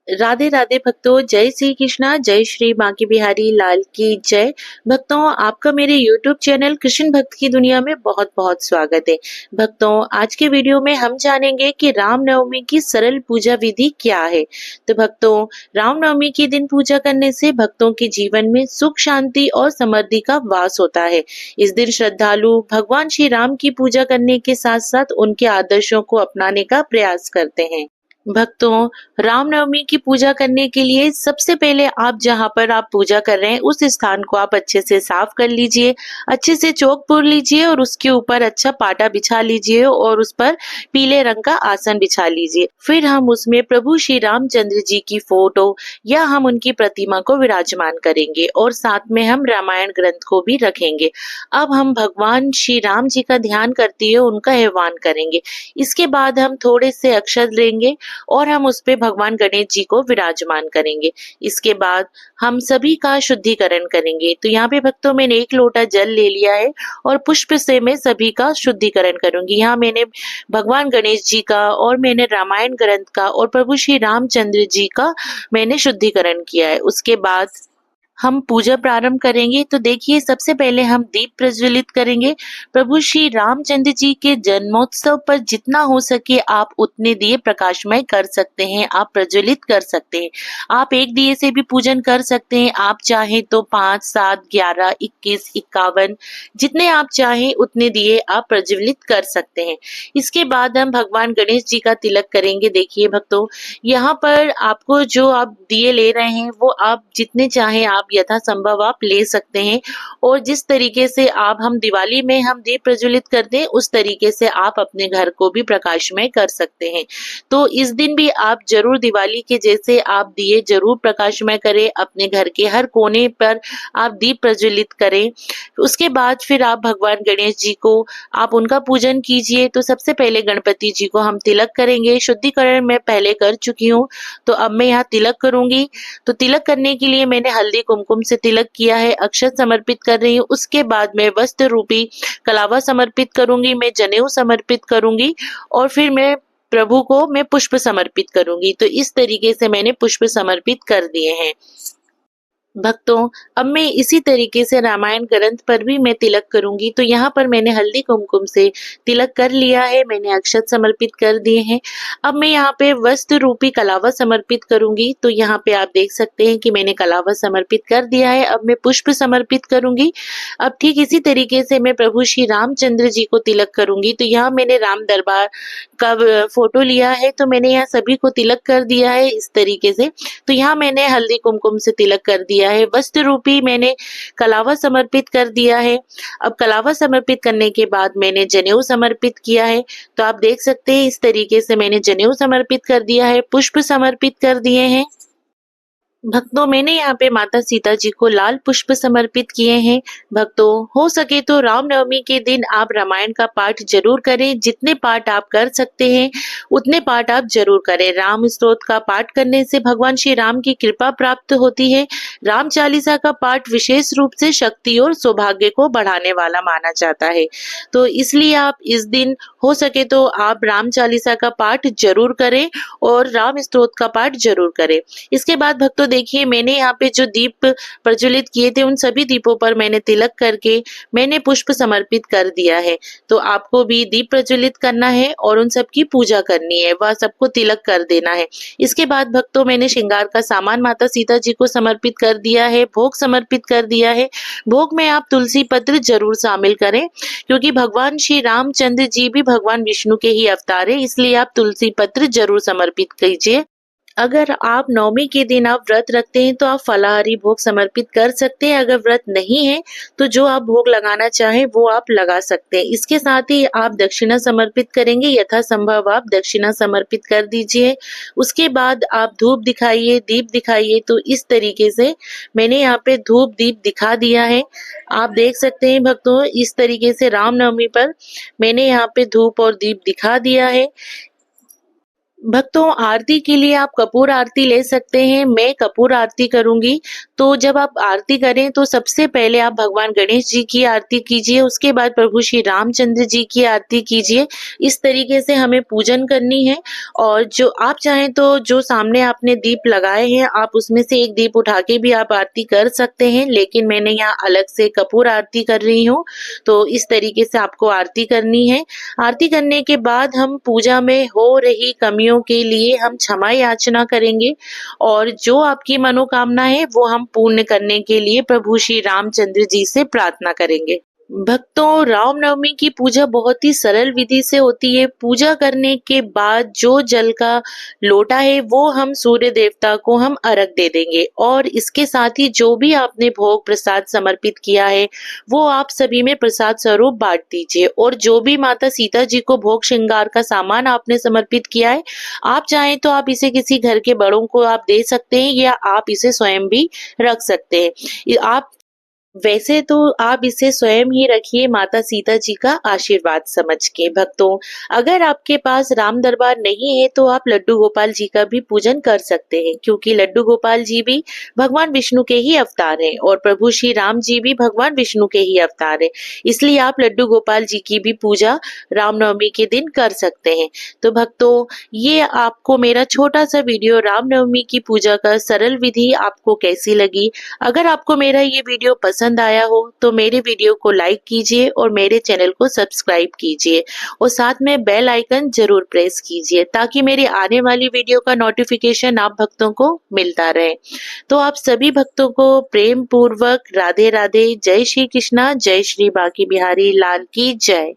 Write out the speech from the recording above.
राधे राधे भक्तों, जय श्री कृष्णा, जय श्री बांके बिहारी लाल की जय। भक्तों, आपका मेरे YouTube चैनल कृष्ण भक्त की दुनिया में बहुत बहुत स्वागत है। भक्तों, आज के वीडियो में हम जानेंगे कि रामनवमी की सरल पूजा विधि क्या है। तो भक्तों, रामनवमी के दिन पूजा करने से भक्तों के जीवन में सुख, शांति और समृद्धि का वास होता है। इस दिन श्रद्धालु भगवान श्री राम की पूजा करने के साथ साथ उनके आदर्शों को अपनाने का प्रयास करते हैं। भक्तों, रामनवमी की पूजा करने के लिए सबसे पहले आप जहाँ पर आप पूजा कर रहे हैं उस स्थान को आप अच्छे से साफ कर लीजिए, अच्छे से चौक पूर लीजिए और उसके ऊपर अच्छा पाटा बिछा लीजिए और उस पर पीले रंग का आसन बिछा लीजिए। फिर हम उसमें प्रभु श्री रामचंद्र जी की फोटो या हम उनकी प्रतिमा को विराजमान करेंगे और साथ में हम रामायण ग्रंथ को भी रखेंगे। अब हम भगवान श्री राम जी का ध्यान करते हुए उनका आह्वान करेंगे। इसके बाद हम थोड़े से अक्षत लेंगे और हम उस पे भगवान गणेश जी को विराजमान करेंगे। इसके बाद हम सभी का शुद्धिकरण करेंगे। तो यहाँ पे भक्तों, मैंने 1 लोटा जल ले लिया है और पुष्प से मैं सभी का शुद्धिकरण करूंगी। यहाँ मैंने भगवान गणेश जी का और मैंने रामायण ग्रंथ का और प्रभु श्री रामचंद्र जी का मैंने शुद्धिकरण किया है। उसके बाद हम पूजा प्रारंभ करेंगे। तो देखिए, सबसे पहले हम दीप प्रज्वलित करेंगे। प्रभु श्री रामचंद्र जी के जन्मोत्सव पर जितना हो सके आप उतने दिए प्रकाशमय कर सकते हैं, आप प्रज्वलित कर सकते हैं। आप एक दिए से भी पूजन कर सकते हैं। आप चाहें तो 5, 7, 11, 21, 51 जितने आप चाहें उतने दिए आप प्रज्वलित कर सकते हैं। इसके बाद हम भगवान गणेश जी का तिलक करेंगे। देखिए भक्तों, यहाँ पर आपको जो आप दिए ले रहे हैं वो आप जितने चाहें आप यथासंभव आप ले सकते हैं और जिस तरीके से आप हम दिवाली में हम दीप प्रज्वलित करते हैं उस तरीके से आप अपने घर को भी प्रकाशमय कर सकते हैं। तो इस दिन भी आप जरूर दिवाली के जैसे आप दिए जरूर प्रकाशमय करें, अपने घर के हर कोने पर आप दीप प्रज्वलित करें। उसके बाद फिर आप भगवान गणेश जी को आप उनका पूजन कीजिए। तो सबसे पहले गणपति जी को हम तिलक करेंगे। शुद्धिकरण मैं पहले कर चुकी हूँ, तो अब मैं यहाँ तिलक करूंगी। तो तिलक करने के लिए मैंने हल्दी कुमकुम से तिलक किया है, अक्षत समर्पित कर रही हूँ। उसके बाद मैं वस्त्र रूपी कलावा समर्पित करूंगी, मैं जनेऊ समर्पित करूंगी और फिर मैं प्रभु को मैं पुष्प समर्पित करूंगी। तो इस तरीके से मैंने पुष्प समर्पित कर दिए हैं। भक्तों, अब मैं इसी तरीके से रामायण ग्रंथ पर भी मैं तिलक करूंगी। तो यहाँ पर मैंने हल्दी कुमकुम से तिलक कर लिया है, मैंने अक्षत समर्पित कर दिए हैं। अब मैं यहाँ पे वस्त्र रूपी कलावा समर्पित करूंगी। तो यहाँ पे आप देख सकते हैं कि मैंने कलावा समर्पित कर दिया है। अब मैं पुष्प समर्पित करूंगी। अब ठीक इसी तरीके से मैं प्रभु श्री रामचंद्र जी को तिलक करूंगी। तो यहाँ मैंने राम दरबार का फोटो लिया है, तो मैंने यहाँ सभी को तिलक कर दिया है इस तरीके से। तो यहाँ मैंने हल्दी कुमकुम से तिलक कर दिया है, वस्त्र रूपी मैंने कलावा समर्पित कर दिया है। अब कलावा समर्पित करने के बाद मैंने जनेऊ समर्पित किया है। तो आप देख सकते हैं इस तरीके से मैंने जनेऊ समर्पित कर दिया है, पुष्प समर्पित कर दिए हैं। भक्तों, मैंने यहाँ पे माता सीता जी को लाल पुष्प समर्पित किए हैं। भक्तों, हो सके तो रामनवमी के दिन आप रामायण का पाठ जरूर करें। जितने पाठ आप कर सकते हैं उतने पाठ आप जरूर करें। राम स्तोत्र का पाठ करने से भगवान श्री राम की कृपा प्राप्त होती है। राम चालीसा का पाठ विशेष रूप से शक्ति और सौभाग्य को बढ़ाने वाला माना जाता है। तो इसलिए आप इस दिन हो सके तो आप राम चालीसा का पाठ जरूर करें और राम स्तोत्र का पाठ जरूर करें। इसके बाद भक्तों, देखिए मैंने यहाँ पे जो दीप प्रज्वलित किए थे उन सभी दीपों पर मैंने तिलक करके मैंने पुष्प समर्पित कर दिया है। तो आपको भी दीप प्रज्वलित करना है और उन सब की पूजा करनी है, वह सबको तिलक कर देना है। इसके बाद भक्तों, मैंने श्रृंगार का सामान माता सीता जी को समर्पित कर दिया है, भोग समर्पित कर दिया है। भोग में आप तुलसी पत्र जरूर शामिल करें, क्योंकि भगवान श्री रामचंद्र जी भी भगवान विष्णु के ही अवतार है, इसलिए आप तुलसी पत्र जरूर समर्पित कीजिए। अगर आप नवमी के दिन आप व्रत रखते हैं तो आप फलाहारी भोग समर्पित कर सकते हैं। अगर व्रत नहीं है तो जो आप भोग लगाना चाहें वो आप लगा सकते हैं। इसके साथ ही आप दक्षिणा समर्पित करेंगे, यथासंभव आप दक्षिणा समर्पित कर दीजिए। उसके बाद आप धूप दिखाइए, दीप दिखाइए। तो इस तरीके से मैंने यहाँ पे धूप दीप दिखा दिया है। आप देख सकते हैं भक्तों, इस तरीके से रामनवमी पर मैंने यहाँ पे धूप और दीप दिखा दिया है। भक्तों, आरती के लिए आप कपूर आरती ले सकते हैं। मैं कपूर आरती करूँगी। तो जब आप आरती करें तो सबसे पहले आप भगवान गणेश जी की आरती कीजिए, उसके बाद प्रभु श्री रामचंद्र जी की आरती कीजिए। इस तरीके से हमें पूजन करनी है। और जो आप चाहें तो जो सामने आपने दीप लगाए हैं, आप उसमें से एक दीप उठा के भी आप आरती कर सकते हैं, लेकिन मैंने यहाँ अलग से कपूर आरती कर रही हूँ। तो इस तरीके से आपको आरती करनी है। आरती करने के बाद हम पूजा में हो रही कमियों के लिए हम क्षमा याचना करेंगे, और जो आपकी मनोकामना है वो हम पूर्ण करने के लिए प्रभु श्री रामचंद्र जी से प्रार्थना करेंगे। भक्तों, रामनवमी की पूजा बहुत ही सरल विधि से होती है। पूजा करने के बाद जो जल का लोटा है वो हम सूर्य देवता को हम अर्घ दे देंगे, और इसके साथ ही जो भी आपने भोग प्रसाद समर्पित किया है वो आप सभी में प्रसाद स्वरूप बांट दीजिए। और जो भी माता सीता जी को भोग श्रृंगार का सामान आपने समर्पित किया है, आप चाहें तो आप इसे किसी घर के बड़ों को आप दे सकते हैं, या आप इसे स्वयं भी रख सकते हैं। आप वैसे तो आप इसे स्वयं ही रखिए माता सीता जी का आशीर्वाद समझ के। भक्तों, अगर आपके पास राम दरबार नहीं है तो आप लड्डू गोपाल जी का भी पूजन कर सकते हैं, क्योंकि लड्डू गोपाल जी भी भगवान विष्णु के ही अवतार हैं, और प्रभु श्री राम जी भी भगवान विष्णु के ही अवतार हैं। इसलिए आप लड्डू गोपाल जी की भी पूजा रामनवमी के दिन कर सकते हैं। तो भक्तों, ये आपको मेरा छोटा सा वीडियो रामनवमी की पूजा का सरल विधि आपको कैसी लगी? अगर आपको मेरा ये वीडियो पसंद आया हो तो मेरे वीडियो को लाइक कीजिए और मेरे चैनल को सब्सक्राइब कीजिए, और साथ में बेल आइकन जरूर प्रेस कीजिए, ताकि मेरी आने वाली वीडियो का नोटिफिकेशन आप भक्तों को मिलता रहे। तो आप सभी भक्तों को प्रेम पूर्वक राधे राधे। जय श्री कृष्णा, जय श्री बांके बिहारी लाल की जय।